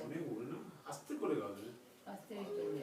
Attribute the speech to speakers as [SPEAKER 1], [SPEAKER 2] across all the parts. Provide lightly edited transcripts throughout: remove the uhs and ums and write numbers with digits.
[SPEAKER 1] অনেক ওরে না আস্তে করে গাবে
[SPEAKER 2] আস্তে করে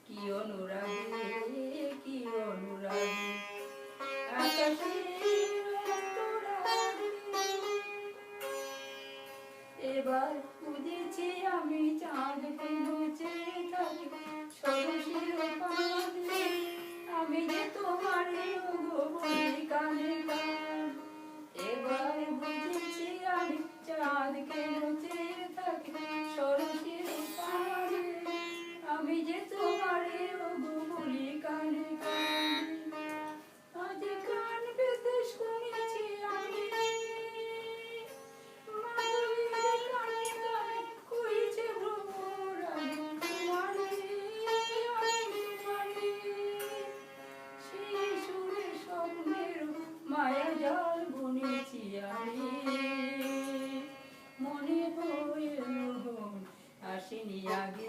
[SPEAKER 2] কি অনুরাগে কি অনুরাগে এবার বুঝেছি আমি চাঁদকে বুঝে থাকি সরসের পানে আমি যে তোমার কানে কান এবার বুঝেছি আমি চাঁদকে বুঝে থাকি সরসের পানে আমি যে তোমার বলি কানে কান আজ কান পেতে শুনেছি আমি মায়া জল বুনেছি আমি মনে হয়ে আসেনি আগে